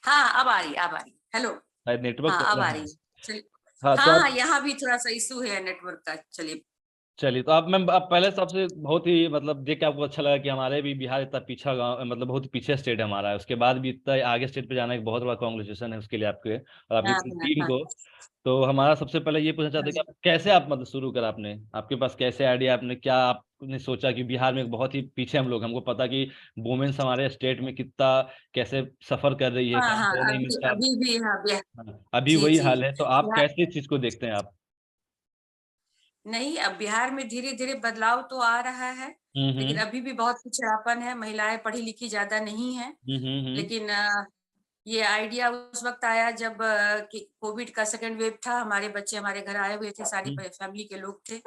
हाँ, अब आ रही है, अब आ रही है। हेलो। शायद नेटवर्क हाँ, अब आ प्रॉब्लम रही है। है। चलिए। हाँ, तो हाँ, हाँ, आप यहाँ भी थोड़ा-सा इश्यू है नेटवर्क का। चलिए। चलिए, तो आप मैम, आप पहले सबसे बहुत ही मतलब देख के आपको अच्छा लगा कि हमारे भी बिहार इतना पीछा गाँव, मतलब बहुत ही पीछे स्टेट है हमारा, उसके बाद भी इतना आगे स्टेट पे जाना एक बहुत बड़ा कॉन्ग्रेचुलेशन है उसके लिए आपके और आपकी हाँ, पूरी हाँ, टीम हाँ, को। तो हमारा सबसे पहले ये पूछना चाहते हैं कि हाँ। आप कैसे, आप मतलब शुरू करा आपने, आपके पास कैसे आइडिया, आपने क्या आपने सोचा कि बिहार में बहुत ही पीछे हम लोग, हमको पता कि वुमेन्स हमारे स्टेट में कितना कैसे सफर कर रही है, हाँ, काम हाँ, कर नहीं अभी मिलता। अभी भी हाँ, हाँ, अभी जी, वही जी। हाल है, तो आप बिहार कैसे इस चीज को देखते हैं आप? नहीं, अब बिहार में धीरे-धीरे बदलाव तो आ रहा है, लेकिन हम्म। अभी भी बहुत पिछड़ापन है, महिलाएँ पढ़ी-लिखी ज़्यादा नहीं हैं। हम्म। लेकिन ये आइडिया उस वक़्त आया जब कि कोविड का सेकंड वेव था, हमारे बच्चे हमारे घर आए हुए थे, सारी हम्म। फैमिली के लोग थे।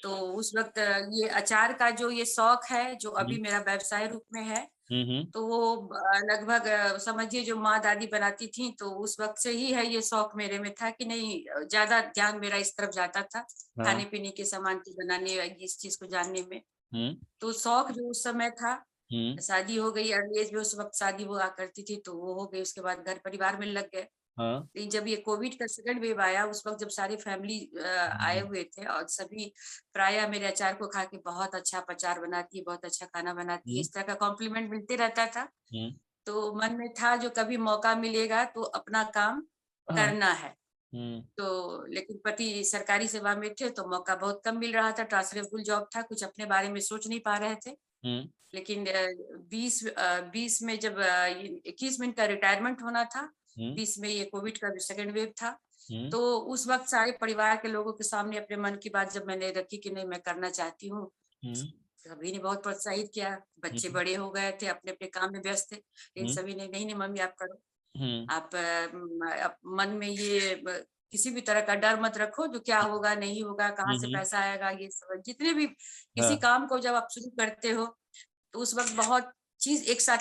तो उस वक़्त ये अचार का जो ये शौक है, जो हम्म। अभी मेरा व्यवसाय रूप में है, हम्म। तो वो लगभग समझिए जो माँ-दादी बनाती थीं, तो उस वक़्त से ही है ये शौक मेरे में था कि नहीं ज़्यादा ध्यान मेरा इस तरफ जाता था, हाँ। खाने-पीने के सामान को बनाने इस चीज़ को जानने में। हम्म। तो शौक जो उस समय था, हम्म। शादी हो गई अर्ली एज में उस वक़्त शादी हुआ करती थी, तो वो हो गई, उसके बाद घर परिवार में लग गए। हाँ। लेकिन जब ये कोविड का सेकंड वेव आया, उस वक़्त जब सारी फैमिली आए हम्म। हुए थे और सभी प्रायः मेरे अचार को खा के बहुत अच्छा आप अचार बनाती है, बहुत अच्छा खाना बनाती है, हम्म। इस तरह का कॉम्प्लीमेंट मिलते रहता था। हम्म। तो मन में था जो कभी मौका मिलेगा तो अपना काम हाँ। करना है। हम्म। तो लेकिन पति सरकारी सेवा में थे तो मौका बहुत कम मिल रहा था, ट्रांसफरेबल जॉब था, कुछ अपने बारे में सोच नहीं पा रहे थे। हम्म। लेकिन 20 में जब 21 में इनका रिटायरमेंट होना था, हम्म। 20 में ये कोविड का सेकंड वेव था, हम्म। तो उस वक़्त सारे परिवार के लोगों के सामने अपने मन की बात जब मैंने रखी कि नहीं मैं करना चाहती हूँ, हम्म। सभी ने बहुत प्रोत्साहित किया। बच्चे हम्म। बड़े हो गए थे, अपने-अपने काम में व्यस्त थे, लेकिन हम्म। सभी ने नहीं, नहीं मम्मी आप करो। हम्म। आप मन में ये किसी भी तरह का डर मत रखो, जो क्या होगा, नहीं होगा, कहाँ से हम्म। पैसा आएगा, ये सब जितने भी किसी हाँ। काम को जब आप शुरू करते हो, तो उस वक़्त बहुत चीज़ एक साथ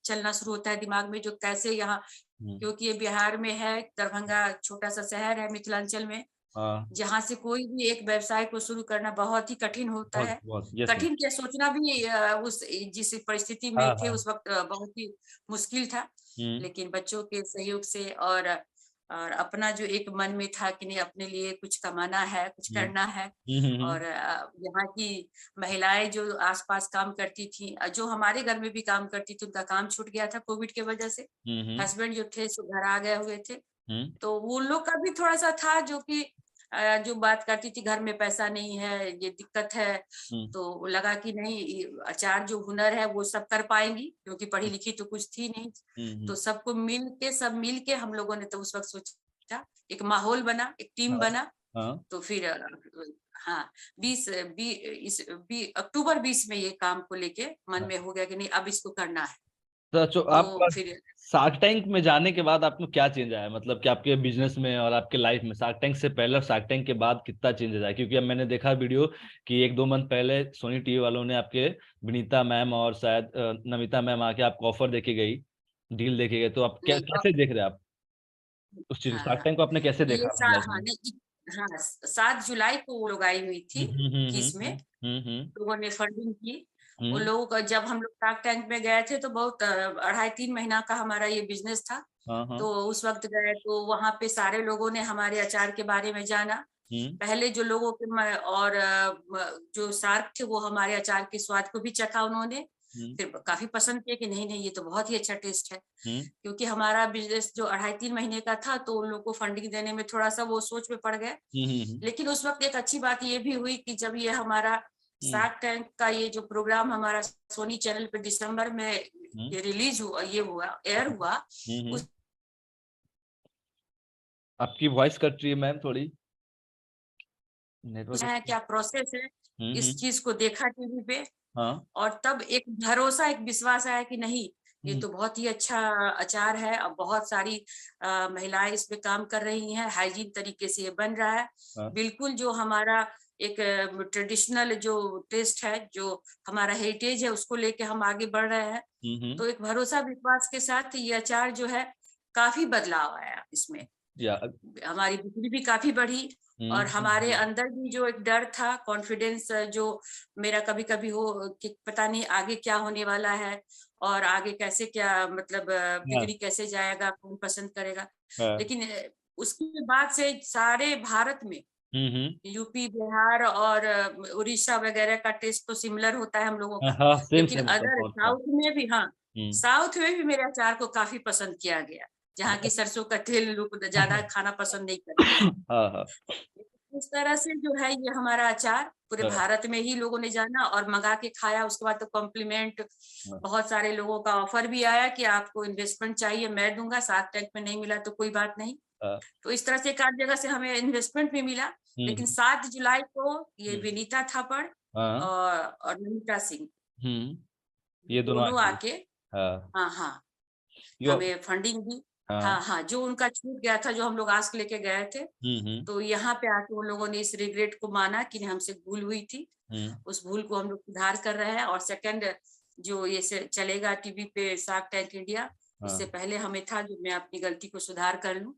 चलना शुरू होता है दिमाग में, जो कैसे यहाँ हम्म। क्योंकि ये बिहार में है, दरभंगा छोटा-सा शहर है मिथिलांचल में, हाँ। जहाँ से कोई भी एक व्यवसाय को शुरू करना बहुत ही कठिन होता बहुत है। बहुत, यस मैम। कठिन क्या सोचना भी उस जिस परिस्थिति में हाँ थे हाँ। उस वक़्त बहुत ही मुश्किल था। हम्म। लेकिन बच्चों के सहयोग से और अपना जो एक मन में था कि नहीं अपने लिए कुछ कमाना है, कुछ हम्म। करना है और यहाँ की महिलाएँ जो आस-पास काम करती थीं जो हमारे घर में भी काम करती थी, उनका काम छूट गया था कोविड की वजह से। हम्म। हस्बैंड जो थे सो घर आ गए हुए थे। हम्म। तो वो लोग का भी थोड़ा-सा था जो कि जो बात करती थी घर में पैसा नहीं है, ये दिक्कत है, हम्म। तो लगा कि नहीं अचार जो हुनर है वो सब कर पाएँगी क्योंकि पढ़ी-लिखी तो कुछ थी नहीं। तो हम्म। सबको सब मिल के हम लोगों ने तो उस वक़्त सोचा, एक माहौल बना, एक टीम हाँ बना, हाँ। तो फिर हाँ, 20 बी इस बी अक्टूबर 20 में ये काम को लेके मन हाँ। में हो गया कि नहीं अब इसको करना है। तो जो तो आपका फिर शार्क टैंक में जाने के बाद आपको क्या चेंज आया, मतलब कि आपके बिजनेस में और आपके लाइफ में, शार्क टैंक से पहले और शार्क टैंक के बाद कितना चेंजेस आया? क्योंकि अब मैंने देखा वीडियो कि एक दो मंथ पहले सोनी टीवी वालों ने आपके विनीता मैम और शायद नमिता मैम आके आपको ऑफर देके गई, डील देके गए, तो आप नहीं कैसे देख रहे हैं आप उस चीज, हाँ, शार्क हाँ। टैंक को आपने कैसे देखा अपनी लाइफ हाँ, में? नहीं हाँ, 7 जुलाई को वो लोग आई हुई थी, हम्म। 21 में, हम्म। लोगों ने फंडिंग की। उन हम्म। लोगों का जब हम लोग शार्क टैंक में गए थे तो बहुत 2.5-3 महीना का हमारा ये बिज़नेस था। हाँ हाँ। तो उस वक़्त गए तो वहाँ पे सारे लोगों ने हमारे अचार के बारे में जाना। हम्म। पहले जो लोगों के म और जो शार्क थे वो हमारे अचार के स्वाद को भी चखा उन्होंने। हम्म। फिर काफ़ी पसंद किया कि नहीं, नहीं ये तो बहुत ही अच्छा टेस्ट है। हम्म। क्योंकि हमारा बिज़नेस जो 2.5-3 महीने का था तो उन लोगों को फंडिंग देने में थोड़ा-सा वो सोच में पड़ गए। हम्म। लेकिन उस वक़्त एक अच्छी बात ये भी हुई कि जब ये हमारा हम्म। शार्क टैंक का ये जो प्रोग्राम हमारा सोनी चैनल पे दिसंबर में हम्म। ये रिलीज़ हुआ ये हुआ एयर हुआ, हम्म। उस आपकी वॉइस कट रही है मैम थोड़ी, है नेटवर्क। क्या प्रोसेस है, इस हम्म। चीज़ को देखा टीवी पे हाँ। और तब एक भरोसा, एक विश्वास आया कि नहीं, ये हम्म। तो बहुत ही अच्छा अचार है और बहुत सारी महिलाएँ इस पे काम कर रही हैं, हाइजीन तरीके से ये बन रहा है। हाँ। बिल्कुल जो हमारा एक ट्रेडिशनल जो टेस्ट है, जो हमारा हेरिटेज है, उसको लेके हम आगे बढ़ रहे हैं। हम्म। तो एक भरोसा, विश्वास के साथ ये अचार जो है, काफ़ी बदलाव आया इसमें। या। हमारी बिक्री भी काफ़ी बढ़ी और हमारे अंदर भी जो एक डर था, कॉन्फिडेंस जो मेरा कभी-कभी हो कि पता नहीं आगे क्या होने वाला है और आगे कैसे क्या मतलब हाँ, बिक्री कैसे जाएगा, कौन पसंद करेगा। हाँ। लेकिन उसके बाद से सारे भारत में हम्म। यूपी, बिहार और उड़ीसा वगैरह का टेस्ट तो सिमिलर होता है हम लोगों हाँ का। हाँ, सेम लेकिन सेम होता है अदर बहुत हाँ। साउथ में भी, हाँ, हम्म। साउथ में भी मेरे अचार को काफी पसंद किया गया, जहाँ की सरसों का तेल लोग ज्यादा खाना पसंद नहीं करते हैं। हाँ हाँ इस तरह से जो है ये हमारा अचार पूरे हाँ भारत में ही लोगों ने जाना और मंगा के खाया। उसके बाद तो कॉम्प्लीमेंट हाँ बहुत सारे लोगों का ऑफर भी आया कि आपको इन्वेस्टमेंट चाहिए, मैं दूंगा, साथ टैंक में नहीं मिला तो कोई बात नहीं। हाँ, तो इस तरह से एक आध जगह से हमें इन्वेस्टमेंट भी मिला। लेकिन हम्म 7 जुलाई को ये हम्म, विनीता थापड़ हाँ और नमिता सिंह हम्म, ये दोनों दोनों आए थे। आके, हाँ हाँ हाँ, यो हमें फंडिंग दी। हाँ हाँ हाँ, जो उनका छूट गया था, जो हम लोग आस्क लेके गए थे, हम्म। तो यहाँ पे आके उन लोगों ने इस रिग्रेट को माना कि हमसे भूल हुई थी। हम्म। उस भूल को हम लोग सुधार कर रहे हैं। और सेकंड, जो ये से चलेगा टीवी पे शार्क टैंक इंडिया, उससे हाँ पहले हमें था जो मैं अपनी गलती को सुधार कर लूं।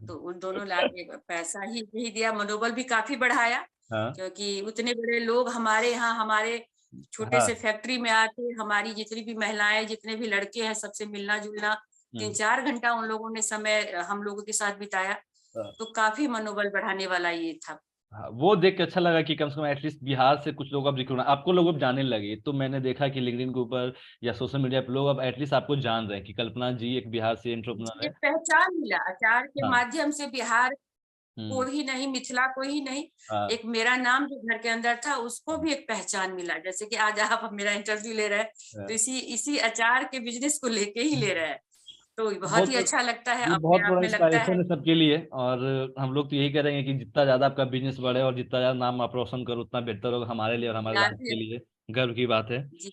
तो उन दोनों लाके पैसा ही नहीं दिया, मनोबल भी काफी बढ़ाया, हाँ क्योंकि उतने बड़े लोग हमारे यहाँ, हमारे छोटे से हाँ फैक्ट्री में आके हमारी जितनी भी महिलाएं, जितने भी लड़के हैं, सबसे मिलना जुलना, 3-4 घंटा उन लोगों ने समय हम लोगों के साथ बिताया। हाँ तो काफी मनोबल बढ़ाने वाला ये था। हाँ, वो देख के अच्छा लगा कि कम से कम एटलीस्ट बिहार से कुछ लोग अब रिक्रूट आपको लोग अब जाने लगे। तो मैंने देखा कि लिंक्डइन के ऊपर या सोशल मीडिया पे लोग अब एटलीस्ट आपको जान रहे हैं कि कल्पना जी एक बिहार से एंटरप्रेन्योर है। एक पहचान मिला अचार के हाँ माध्यम से, बिहार को हम्म ही नहीं, मिथिला को ही नहीं, हाँ एक मेरा नाम जो घर के अंदर था उसको भी एक पहचान मिला। जैसे कि आज आप मेरा इंटरव्यू ले रहे हैं, तो हाँ। इसी इसी अचार के बिजनेस को लेके ही ले रहे हैं। तो बहुत ही बहुत अच्छा लगता है, ये बहुत अपने आप बड़ा में लगता है। इंस्पायरेशन है सबके लिए। और हम लोग तो यही करेंगे कि जितना ज्यादा आपका बिजनेस बढ़े और जितना ज्यादा नाम आप रोशन करो उतना बेहतर होगा हमारे लिए और हमारे लाइफ राधे, के लिए। गर्व की बात है। जी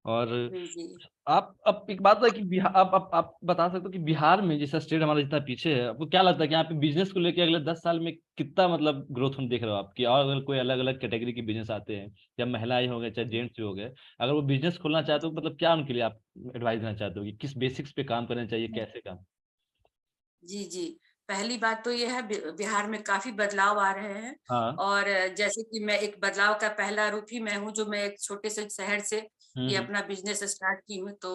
और जी जी। आप अब एक बात है कि बिहार आप बता सकते हो कि बिहार में जैसा स्टेट हमारा जितना पीछे है, आपको क्या लगता है कि यहाँ पे बिजनेस को लेकर अगले 10 साल में कितना मतलब ग्रोथ हम देख रहे हो आपकी? और अगर कोई अलग अलग कैटेगरी के बिजनेस आते हैं, चाहे महिलाएं हो गए चाहे जेंट्स हो गए, अगर वो बिजनेस खोलना चाहते हो मतलब क्या उनके लिए आप एडवाइस देना चाहते हो कि किस बेसिक्स पे काम करना चाहिए, कैसे काम? जी जी। पहली बात तो ये है, बिहार में काफी बदलाव आ रहे हैं। हाँ और जैसे कि मैं एक बदलाव का पहला रूप ही मैं हूँ, जो मैं एक छोटे से शहर से ये हम्म अपना बिजनेस स्टार्ट की हूँ। तो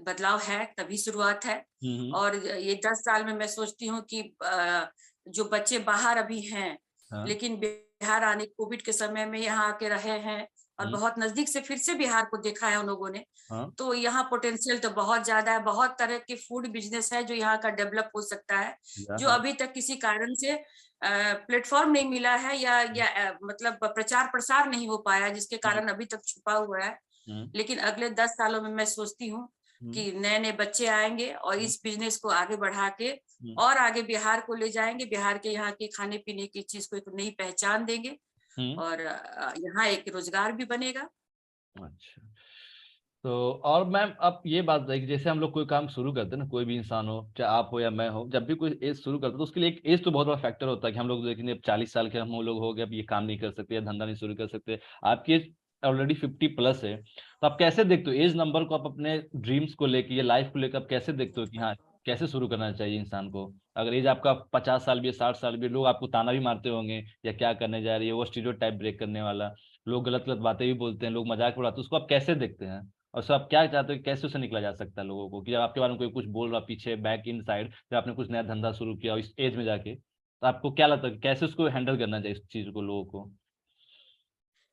बदलाव है, तभी शुरुआत है। हम्म और ये 10 साल में मैं सोचती हूँ कि जो बच्चे बाहर अभी हैं, हाँ लेकिन बिहार आने कोविड के समय में यहाँ आके रहे हैं और हम्म बहुत नजदीक से फिर से बिहार को देखा है उन लोगों ने, हाँ तो यहाँ पोटेंशियल तो बहुत ज्यादा है। बहुत तरह के फूड बिजनेस है जो यहाँ का डेवलप हो सकता है, जो हाँ अभी तक किसी कारण से प्लेटफॉर्म नहीं मिला है, या मतलब प्रचार प्रसार नहीं हो पाया, जिसके हम्म कारण अभी तक छुपा हुआ है। हम्म लेकिन अगले 10 सालों में मैं सोचती हूँ हम्म कि नए नए बच्चे आएंगे और हम्म इस बिजनेस को आगे बढ़ा के और आगे बिहार को ले जाएंगे, बिहार के यहाँ के खाने पीने की चीज को एक नई पहचान देंगे, हम्म। और यहाँ एक रोजगार भी बनेगा। अच्छा। तो और मैम आप ये बात बताइए कि जैसे हम लोग कोई काम शुरू करते हैं ना, कोई भी इंसान हो चाहे आप हो या मैं हो, जब भी कोई एज शुरू करते हैं तो उसके लिए एक एज तो बहुत बड़ा फैक्टर होता है कि हम लोग देखेंगे अब 40 साल के हम लोग हो गए, अब ये काम नहीं कर सकते या धंधा नहीं शुरू कर सकते। आपकी एज ऑलरेडी 50+ है, तो आप कैसे देखते हो एज नंबर को? आप अपने ड्रीम्स को लेके या लाइफ को लेकर आप कैसे देखते हो कि हाँ कैसे शुरू करना चाहिए इंसान को? अगर एज आपका 50 साल भी है, 60 साल भी है, लोग आपको ताना भी मारते होंगे या क्या करने जा रही है, वो स्टीरियोटाइप ब्रेक करने वाला, लोग गलत गलत बातें भी बोलते हैं, लोग मजाक उड़ाते हैं, उसको आप कैसे देखते हैं? और सर आप क्या चाहते हो कि कैसे उसे निकला जा सकता है लोगों को, कि जब आपके बारे में कोई कुछ बोल रहा पीछे बैक इन साइड, जब आपने कुछ नया धंधा शुरू किया और इस एज में जाके, तो आपको क्या लगता है कि कैसे उसको हैंडल करना चाहिए इस चीज को, लोगों को?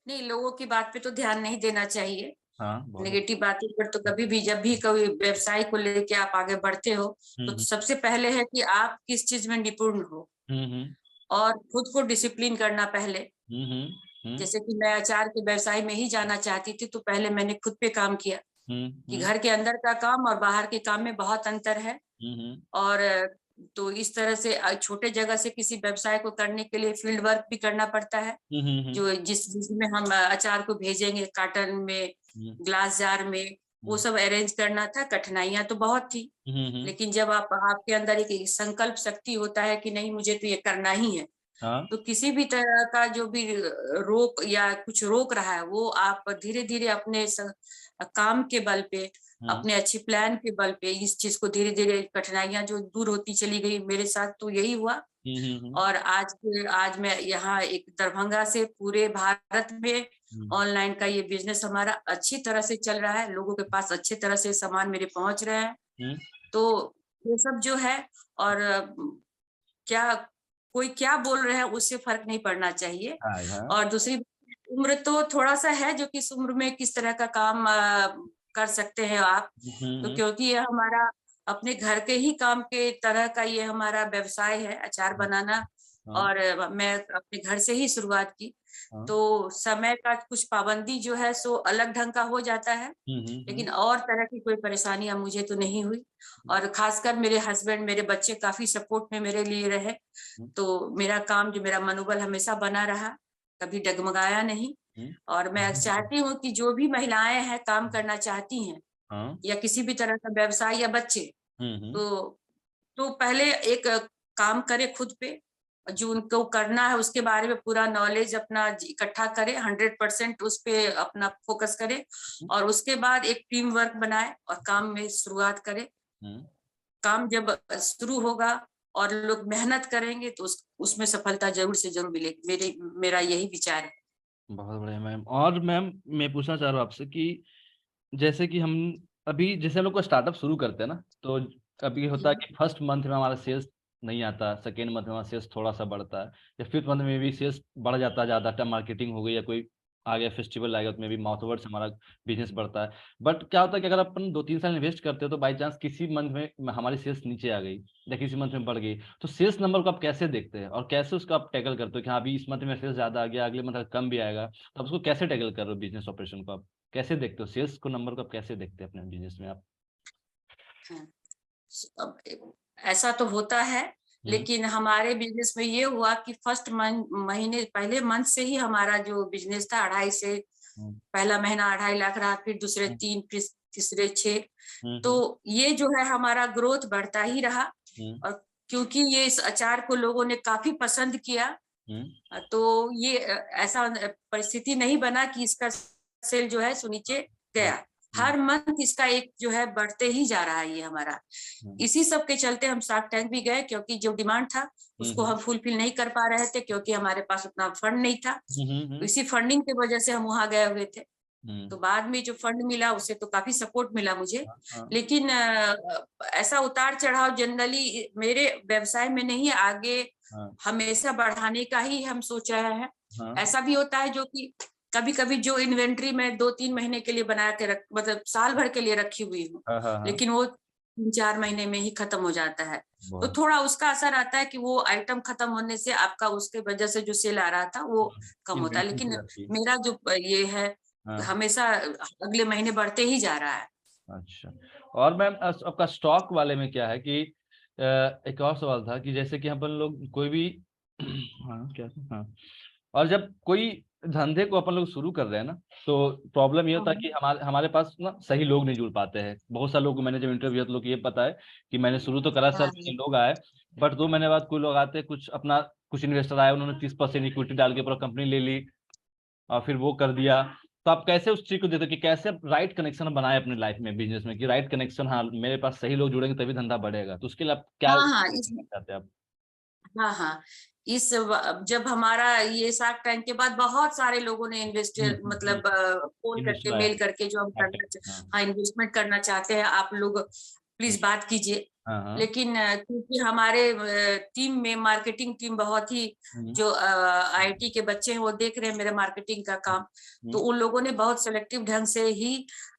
नहीं, लोगों की बात पे तो ध्यान नहीं देना चाहिए। हाँ बहुत। नेगेटिव बातों पर तो कभी भी, जब भी कोई व्यवसाय को लेके आप आगे बढ़ते हो, तो हम्म सबसे पहले है कि आप किस चीज में निपुण हो, हम्म और खुद को डिसिप्लिन करना पहले। हम्म हम्म हम्म जैसे कि मैं अचार के व्यवसाय में ही जाना चाहती थी, तो पहले मैंने खुद पे काम किया हम्म कि हम्म घर के अंदर का काम और बाहर के काम में बहुत अंतर है। हम्म और तो इस तरह से छोटे जगह से किसी व्यवसाय को करने के लिए फील्ड वर्क भी करना पड़ता है, हम्म जो जिसमें हम अचार को भेजेंगे कार्टन में, हम्म ग्लास जार में, वो सब अरेंज करना था। कठिनाइयां तो बहुत थी, हम्म। लेकिन जब आप आपके अंदर एक संकल्प शक्ति होता है कि नहीं, मुझे तो ये करना ही है, हाँ तो किसी भी तरह का जो भी रोक या कुछ रोक रहा है, वो आप धीरे धीरे अपने काम के बल पे, हम्म अपने अच्छी प्लान के बल पे इस चीज को धीरे धीरे, कठिनाइयां जो दूर होती चली गई, मेरे साथ तो यही हुआ। हम्म हम्म और आज मैं यहाँ एक दरभंगा से पूरे भारत में ऑनलाइन का ये बिजनेस हमारा अच्छी तरह से चल रहा है, लोगों के पास अच्छे तरह से सामान मेरे पहुंच रहे हैं। तो ये सब जो है, और क्या कोई क्या बोल रहे हैं उससे फर्क नहीं पड़ना चाहिए। और दूसरी उम्र तो थोड़ा सा है, जो कि इस उम्र में किस तरह का काम कर सकते हैं आप, तो क्योंकि ये हमारा अपने घर के ही काम के तरह का ये हमारा व्यवसाय है, अचार बनाना। और मैं अपने घर से ही शुरुआत की, तो समय का कुछ पाबंदी जो है सो अलग ढंग का हो जाता है, लेकिन और तरह की कोई परेशानियां मुझे तो नहीं हुई। और खासकर मेरे हस्बैंड, मेरे बच्चे काफी सपोर्ट में मेरे लिए रहे, तो मेरा काम, जो मेरा मनोबल हमेशा बना रहा, कभी डगमगाया नहीं। और मैं चाहती हूँ कि जो भी महिलाएं हैं, काम करना चाहती हैं या किसी भी तरह का व्यवसाय, या बच्चे, तो पहले एक काम करे खुद पे, जो उनको करना है उसके बारे में पूरा नॉलेज अपना इकट्ठा करे, 100% उस पे अपना फोकस करे, और उसके बाद एक टीम वर्क बनाए और काम में शुरुआत करे। काम जब शुरू होगा और लोग मेहनत करेंगे तो उसमें सफलता जरूर से जरूर मिलेगी, मेरा यही विचार है। बहुत बढ़िया मैम। और मैम मैं पूछना चाह रहा हूँ आपसे कि जैसे कि हम अभी जैसे हम लोग को स्टार्टअप शुरू करते हैं ना, तो कभी होता है कि फर्स्ट मंथ में हमारा सेल्स नहीं आता, सेकेंड मंथ में हमारा सेल्स थोड़ा सा बढ़ता है, या फिफ्थ मंथ में भी सेल्स बढ़ जाता है, ज़्यादा टाइम मार्केटिंग हो गई या कोई आ गया फेस्टिवल आ गया, उसमें भी माउथ वर्ड से हमारा बिजनेस बढ़ता है। बट क्या होता है कि अगर अपन 2-3 साल इन्वेस्ट करते हो तो बाई चांस किसी मंथ में हमारी सेल्स नीचे आ गई या किसी मंथ में बढ़ गई, तो सेल्स नंबर को आप कैसे देखते हैं और कैसे उसको आप टैकल करते हो कि हाँ अभी इस मंथ में सेल्स ज़्यादा आ गया, अगले मंथ कम भी आएगा, तो आप उसको कैसे टैकल कर रहे हो? बिजनेस ऑपरेशन को आप कैसे देखते हो? सेल्स को नंबर को आप कैसे देखते हैं अपने बिजनेस में आप? अब ऐसा तो होता है, लेकिन हमारे बिजनेस में ये हुआ कि फर्स्ट महीने पहले मंथ से ही हमारा जो बिजनेस था, 2.5 से पहला महीना 2.5 लाख रहा, फिर दूसरे 3, फिर तीसरे 6, तो ये जो है हमारा ग्रोथ बढ़ता ही रहा। और क्योंकि ये इस अचार को लोगों ने काफी पसंद किया, तो ये ऐसा परिस्थिति नहीं बना कि इसका सेल जो है सो नीचे गया। हर मंथ इसका एक जो है बढ़ते ही जा रहा है ये हमारा। इसी सब के चलते हम शार्क टैंक भी गए, क्योंकि जो डिमांड था उसको हम फुलफिल नहीं कर पा रहे थे, क्योंकि हमारे पास उतना फंड नहीं था। इसी फंडिंग की वजह से हम वहां गए हुए थे। तो बाद में जो फंड मिला उससे तो काफी सपोर्ट मिला मुझे, लेकिन ऐसा उतार चढ़ाव जनरली मेरे व्यवसाय में नहीं, आगे हमेशा बढ़ाने का ही हम सोच रहे हैं। ऐसा भी होता है जो कि कभी कभी जो इन्वेंट्री में 2-3 महीने के लिए बना के मतलब साल भर के लिए रखी हुई हूँ, लेकिन वो 3-4 महीने में ही खत्म हो जाता है, तो थोड़ा उसका असर आता है कि वो आइटम खत्म होने से आपका उसके वजह से जो सेल आ रहा था वो कम होता है। लेकिन मेरा जो ये है हमेशा अगले महीने बढ़ते ही जा रहा है। अच्छा, और मैम आपका स्टॉक वाले में क्या है कि एक और सवाल था कि जैसे कि अपन लोग कोई भी और जब कोई धंधे को अपन लोग शुरू कर रहे हैं ना, तो प्रॉब्लम ये होता है कि हमारे पास ना सही लोग नहीं जुड़ पाते हैं। बहुत सारे लोग को मैंने जब इंटरव्यू तो लोग ये पता है कि मैंने शुरू तो करा सर, लोग आए, बट 2 महीने बाद कोई लोग आते, कुछ इन्वेस्टर आए, उन्होंने 30% इक्विटी डाल के पूरा कंपनी ले ली और फिर वो कर दिया। तो आप कैसे उस चीज को देते हो कि कैसे आप राइट कनेक्शन बनाए अपने लाइफ में, बिजनेस में, कि राइट कनेक्शन, हाँ मेरे पास सही लोग जुड़ेंगे तभी धंधा बढ़ेगा, तो उसके लिए आप क्या चाहते हैं आप? हाँ, जब हमारा ये शार्क टैंक के बाद बहुत सारे लोगों ने इन्वेस्टर मतलब फोन करके, मेल करके, जो हम करना इन्वेस्टमेंट करना चाहते हैं, आप लोग प्लीज बात कीजिए। लेकिन क्योंकि हमारे टीम में मार्केटिंग टीम बहुत ही, जो आईटी के बच्चे हैं वो देख रहे हैं मेरे मार्केटिंग का काम, तो उन लोगों ने बहुत सिलेक्टिव ढंग से ही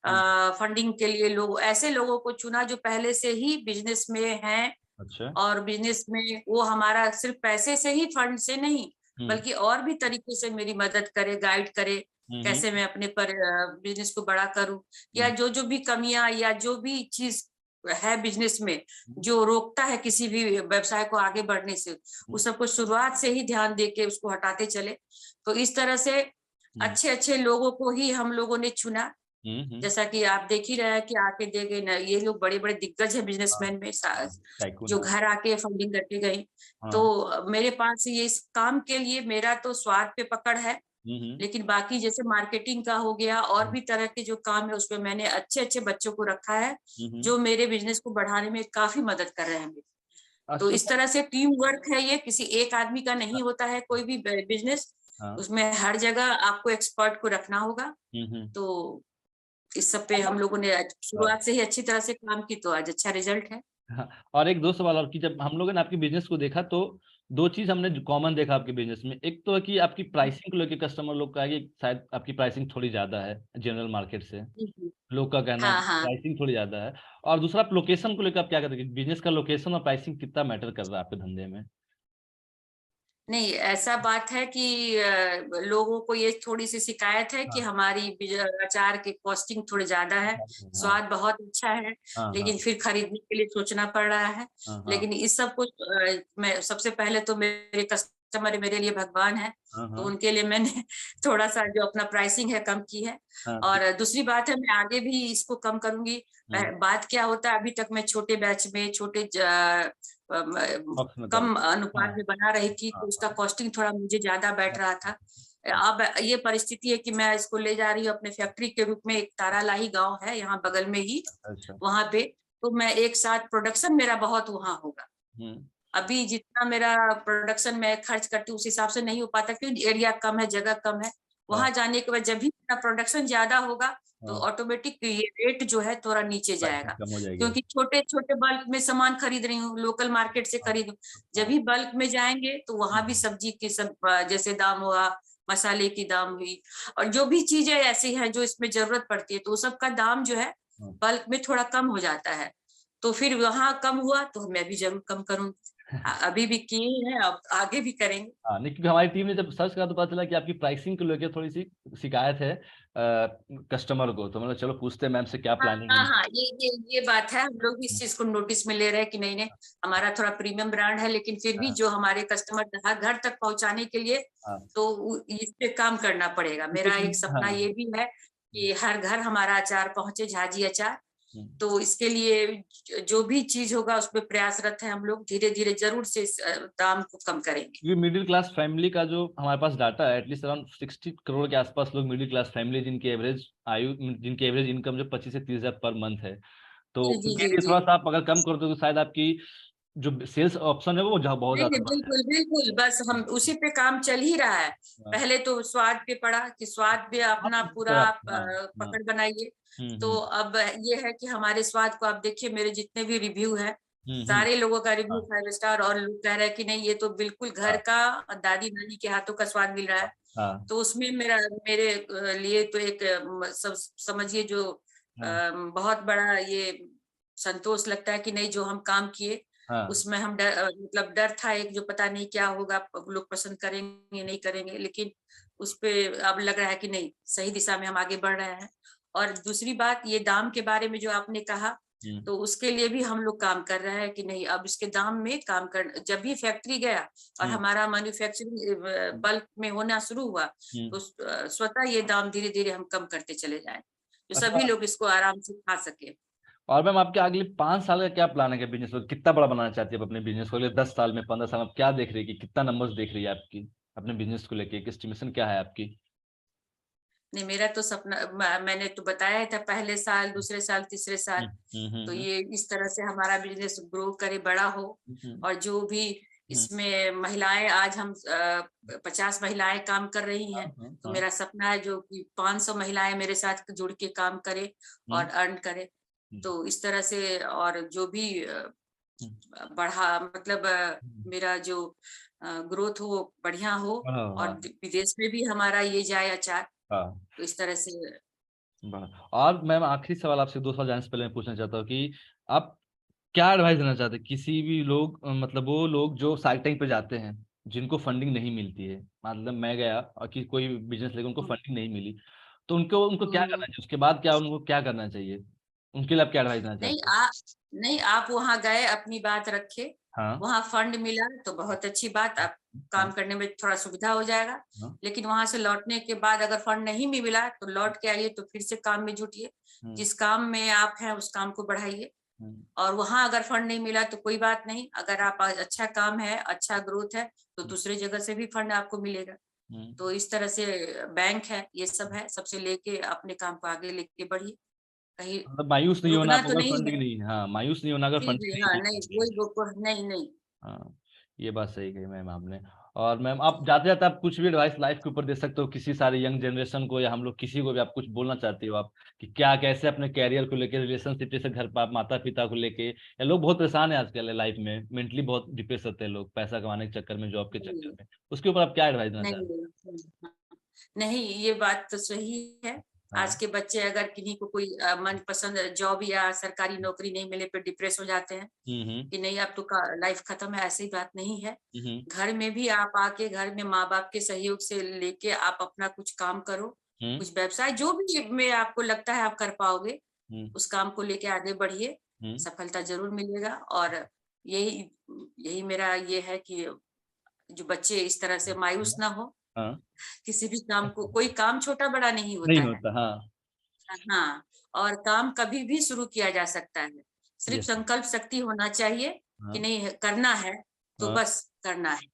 फंडिंग के लिए ऐसे लोगों को चुना जो पहले से ही बिजनेस में हैं। अच्छा। और बिजनेस में वो हमारा सिर्फ पैसे से ही, फंड से नहीं, बल्कि और भी तरीके से मेरी मदद करे, गाइड करे, कैसे मैं अपने पर बिजनेस को बड़ा करूं, या जो भी कमियां या जो भी चीज है बिजनेस में जो रोकता है किसी भी व्यवसाय को आगे बढ़ने से, उस सबको शुरुआत से ही ध्यान देके उसको हटाते चले। तो इस तरह से अच्छे अच्छे लोगों को ही हम लोगों ने चुना, जैसा कि आप देख ही रहे हैं कि आके देखे ना, ये लोग बड़े बड़े दिग्गज है बिजनेसमैन में, जो घर आके फंडिंग करके गई। तो मेरे पास ये इस काम के लिए मेरा तो स्वार्थ पे पकड़ है, लेकिन बाकी जैसे मार्केटिंग का हो गया और भी तरह के जो काम है उसमें मैंने अच्छे अच्छे बच्चों को रखा है जो मेरे बिजनेस को बढ़ाने में काफी मदद कर रहे हैं। तो इस तरह से टीम वर्क है, ये किसी एक आदमी का नहीं होता है कोई भी बिजनेस, हाँ। उसमें हर जगह आपको एक्सपर्ट को रखना होगा। तो इस सब पे हम लोगों ने शुरुआत से ही अच्छी तरह से काम की, तो आज अच्छा रिजल्ट है। हाँ, और एक दो सवाल और कि जब हम लोगों ने आपके बिजनेस को देखा तो दो चीज हमने कॉमन देखा आपके बिजनेस में। एक तो है कि आपकी प्राइसिंग को लेकर कस्टमर लोग का है कि शायद आपकी प्राइसिंग थोड़ी ज्यादा है जनरल मार्केट से, जी, जी। लोग का कहना है हाँ, कि हाँ। प्राइसिंग थोड़ी ज्यादा है। और दूसरा आप लोकेशन को लेकर आप क्या कहते हैं कि बिजनेस का लोकेशन और प्राइसिंग कितना मैटर कर रहा है आपके धंधे में? नहीं, ऐसा बात है कि लोगों को ये थोड़ी सी शिकायत है कि हाँ हमारी अचार की कॉस्टिंग थोड़ी ज्यादा है। हाँ स्वाद बहुत अच्छा है, हाँ हाँ लेकिन फिर खरीदने के लिए सोचना पड़ रहा है। हाँ हाँ लेकिन इस सब कुछ मैं सबसे पहले तो मेरे कस्टमर मेरे लिए भगवान है, हाँ तो हाँ उनके लिए मैंने थोड़ा सा जो अपना प्राइसिंग है कम की है। हाँ, और दूसरी बात है, मैं आगे भी इसको कम करूंगी। बात क्या होता है, अभी तक मैं छोटे बैच में छोटे बॉक्स में कर। कम हाँ अनुपात में बना रही थी, हाँ तो उसका कॉस्टिंग थोड़ा मुझे ज्यादा बैठ रहा था। अब ये परिस्थिति है कि मैं इसको ले जा रही हूँ अपने फैक्ट्री के रूप में। एक तारालाही गांव है यहाँ बगल में ही, अच्छा। वहां पे तो मैं एक साथ प्रोडक्शन मेरा बहुत वहां होगा। हम्म अभी जितना मेरा प्रोडक्शन मैं खर्च करती हूँ उस हिसाब से नहीं हो पाता, क्योंकि एरिया कम है, जगह कम है। हाँ वहां जाने के बाद जब भी मेरा प्रोडक्शन ज्यादा होगा, तो हाँ, ऑटोमेटिक ये रेट जो है थोड़ा नीचे प्राइसिंग जाएगा। कम हो जाएगी। क्योंकि छोटे छोटे बल्क में सामान खरीद रही हूँ, लोकल मार्केट से हाँ खरीदूं। जब हाँ भी बल्क में जाएंगे तो वहां भी सब्जी की सब जैसे दाम हुआ, मसाले की दाम हुई, और जो भी चीजें ऐसी हैं जो इसमें जरूरत पड़ती है, तो उस सब का दाम जो है हाँ। बल्क में थोड़ा कम हो जाता है। तो फिर वहां कम हुआ तो मैं भी जरूर कम करूंगी। अभी भी किए हैं, अब आगे भी करेंगे। हाँ, नहीं क्योंकि हमारी टीम ने जब सर्च करा तो पता चला कि आपकी प्राइसिंग को लेकर थोड़ी सी शिकायत है कस्टमर को, तो मतलब चलो पूछते हैं मैम से क्या हाँ, प्लानिंग हाँ, है। हाँ, ये बात है। हम लोग भी इस चीज को नोटिस में ले रहे हैं कि नहीं नहीं, हमारा थोड़ा प्रीमियम ब्रांड है, लेकिन फिर भी हाँ जो हमारे कस्टमर घर घर तक पहुंचाने के लिए, हाँ तो इस पे काम करना पड़ेगा। मेरा लेकिन एक सपना हाँ ये भी है कि हर घर हमारा अचार पहुंचे, झाजी अचार। हम्म। तो इसके लिए जो भी चीज होगा उसमें प्रयासरत है हम लोग। धीरे धीरे जरूर से इस दाम को कम करेंगे। क्योंकि मिडिल क्लास फैमिली का जो हमारे पास डाटा है, एटलीस्ट अराउंड 60 करोड़ के आसपास लोग मिडिल क्लास फैमिली जिनकी एवरेज इनकम जो 25 से 30 हजार पर मंथ है, तो जी, जी, उनके जी, लिए जी। थोड़ा सा आप अगर कम कर दो तो शायद आपकी जो सेल्स ऑप्शन है वो बहुत नहीं, ज्यादा नहीं, बढ़ बिल्कुल बिल्कुल, बस हम उसी पे काम चल ही रहा है। जाए। पहले तो स्वाद पे पड़ा कि स्वाद पे हाँ अपना पूरा आप हाँ हाँ। पकड़ बनाइए। तो हम्म। अब ये है कि हमारे स्वाद को आप देखिए, मेरे जितने भी रिव्यू है, हम्म। सारे लोगों का रिव्यू हाँ 5 स्टार, और लोग कह रहे हैं कि नहीं, ये तो बिल्कुल घर हाँ का दादी नानी के हाथों का स्वाद मिल रहा हाँ है। हाँ तो उसमें मेरे लिए तो एक सब समझिए जो हाँ बहुत बड़ा ये संतोष लगता है कि नहीं, जो हम काम किए हाँ। उसमें हम मतलब डर था एक, जो पता नहीं क्या होगा, लोग पसंद करेंगे नहीं करेंगे, लेकिन उस पे अब लग रहा है कि नहीं, सही दिशा में हम आगे बढ़ रहे हैं। और दूसरी बात, ये दाम के बारे में जो आपने कहा, हम्म तो उसके लिए भी हम लोग काम कर रहे हैं कि नहीं, अब इसके दाम में काम कर। जब भी फैक्ट्री गया और हम्म हमारा मैन्युफैक्चरिंग बल्क में होना शुरू हुआ, हम्म। तो स्वतः ये दाम धीरे धीरे हम कम करते चले जाए, तो अच्छा, सभी लोग इसको आराम से खा सके। और मैम आपके अगले 5 साल का क्या प्लान है बिजनेस को, कितना बड़ा बनाना चाहती है आप अपने बिजनेस को अगले 10 साल में, 15 साल में? आप क्या देख रही है कि कितना नंबर्स देख रही है आपकी अपने बिजनेस को लेके, एक एस्टिमेशन क्या है आपकी? नहीं, मेरा तो सपना मैंने तो बताया था, पहले साल, दूसरे साल, तीसरे साल, तो हम्म। ये इस तरह से हमारा बिजनेस ग्रो करे, बड़ा हो। हम्म और जो भी हम्म। इसमें महिलाएं, आज हम 50 महिलाएं काम कर रही हाँ हैं, हाँ तो हाँ। मेरा सपना है जो कि 500 महिलाएं मेरे साथ जुड़ के काम करे और हम्म अर्न करे। तो इस तरह से, और जो भी हम्म, बढ़ा मतलब हम्म। मेरा जो ग्रोथ हो, बढ़िया हो, हाँ और हाँ विदेश में भी हमारा ये जाए अचार। हाँ। तो इस तरह से। और मैम आखिरी सवाल आपसे 2 साल जाने से पहले मैं पूछना चाहता हूँ कि आप क्या एडवाइस देना चाहते हैं किसी भी लोग, मतलब वो लोग जो शार्क टैंक पे जाते हैं जिनको फंडिंग नहीं मिलती है, मतलब मैं गया और कि कोई बिजनेस लेकर उनको हम्म, फंडिंग नहीं मिली, तो उनको उनको क्या करना हम्म। चाहिए, उसके बाद क्या उनको क्या करना चाहिए, उनके लिए आप क्या एडवाइस देना नहीं, चाहते हैं? नहीं, आप वहां गए, अपनी बात रखे, हाँ वहां फंड मिला तो बहुत अच्छी बात, आप काम हाँ करने में थोड़ा सुविधा हो जाएगा। हाँ। लेकिन वहां से लौटने के बाद अगर फंड नहीं भी मिला, तो लौट के आइए, तो फिर से काम में जुटिए। हम्म जिस काम में आप हैं उस काम को बढ़ाइए। हम्म और वहां अगर फंड नहीं मिला तो कोई बात नहीं, अगर आप अच्छा काम है, अच्छा ग्रोथ है, तो दूसरे जगह से भी फंड आपको मिलेगा। हम्म। तो इस तरह से बैंक है, ये सब है, सबसे लेके अपने काम को आगे लेके बढ़िए, कहीं मतलब मायूस नहीं होना रुकना आप तो अगर नहीं फंडिंग है। नहीं, हाँ मायूस नहीं होना अगर जी, फंडिंग जी, नहीं हाँ, नहीं, मिलती है। वही वो नहीं, नहीं। हाँ, ये बात सही कही मैम आपने। और मैम आप जाते जाते आप कुछ भी एडवाइस लाइफ के ऊपर दे सकते हो किसी सारे यंग जनरेशन को, या हम लोग किसी को भी आप कुछ बोलना चाहते हो आप, कि क्या कैसे अपने कैरियर को लेके, रिलेशनशिप जैसे घर पर माता पिता को लेके, या लोग बहुत परेशान है आजकल लाइफ में, मेंटली बहुत डिप्रेस रहते हैं लोग पैसा कमाने के चक्कर में, जॉब के चक्कर नहीं में, उसके ऊपर आप क्या एडवाइस देना नहीं चाहते नहीं, नहीं, ये बात तो सही है। हैं? आज के बच्चे अगर किन्हीं को कोई मनपसंद जॉब या सरकारी नौकरी नहीं मिले पे डिप्रेस हो जाते हैं हम्म। कि नहीं अब तो लाइफ खत्म है, ऐसी बात नहीं है। हम्म। घर में भी आप आके घर में माँ बाप के सहयोग से लेके आप अपना कुछ काम करो, हम्म। कुछ व्यवसाय जो भी में आपको लगता है आप कर पाओगे, हम्म। उस काम को लेके आगे बढ़िए, हम्म। सफलता जरूर मिलेगा। और यही यही मेरा ये है कि जो बच्चे इस तरह से मायूस ना हो, हाँ। किसी भी काम को, कोई काम छोटा बड़ा नहीं नहीं होता है। होता, हाँ। हाँ, और काम कभी भी शुरू किया जा सकता है, सिर्फ यस। संकल्प शक्ति होना चाहिए कि हाँ। नहीं करना है तो हाँ। बस करना है।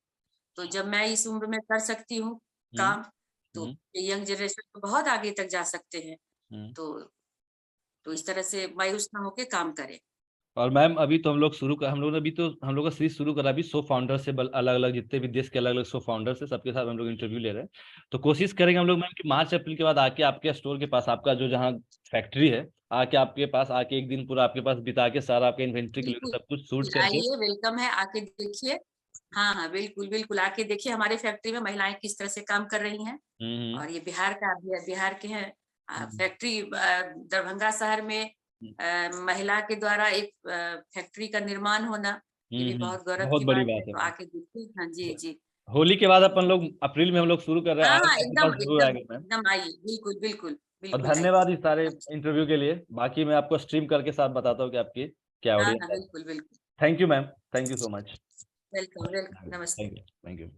तो जब मैं इस उम्र में कर सकती हूँ हम्म। काम, तो हम्म। यंग जनरेशन तो बहुत आगे तक जा सकते हैं। हम्म। तो इस तरह से मायूस ना होके काम करें। और मैम अभी तो हम लोग ने अभी तो हम लोग का सीरीज शुरू करा अभी 100 फाउंडर से, अलग अलग जितने भी देश के अलग अलग 100 फाउंडर से, सबके साथ हम लोग इंटरव्यू ले रहे हैं। तो कोशिश करेंगे हम लोग मैम कि मार्च अप्रैल के बाद आके आपके स्टोर के पास, आपका जो जहाँ फैक्ट्री है, आके आपके पास आके एक दिन पूरा आपके पास बिता के सारा आपके इन्वेंट्री के लिए बिल्कुल, सब कुछ शूट करके। आइए, वेलकम है, आके देखिए। हाँ हाँ, बिल्कुल बिल्कुल, आके देखिए हमारे फैक्ट्री में महिलाएं किस तरह से काम कर रही हैं। हम्म। और ये बिहार के हैं। हम्म। फैक्ट्री दरभंगा शहर में महिला के द्वारा एक फैक्ट्री का निर्माण होना, ये भी बहुत गौरव बहुत की बड़ी बात है। बात है तो मैम। आके देखिए। हाँ जी जी। होली के बाद अपन लोग अप्रैल में हम लोग शुरू कर रहे हैं, हाँ हाँ, आएंगे आपके एकदम पास जरूर एकदम आएंगे मैम। एकदम आइए, बिल्कुल बिल्कुल और बिल्कुल आइए। धन्यवाद इस सारे हाँ जी, इंटरव्यू के लिए। बाकी मैं आपको स्ट्रीम करके साथ बताता हूँ कि आपकी क्या हाँ ऑडियंस हाँ, है। बिल्कुल बिल्कुल। Thank you ma'am, thank you so much. Welcome welcome, नमस्ते। Thank you, thank you.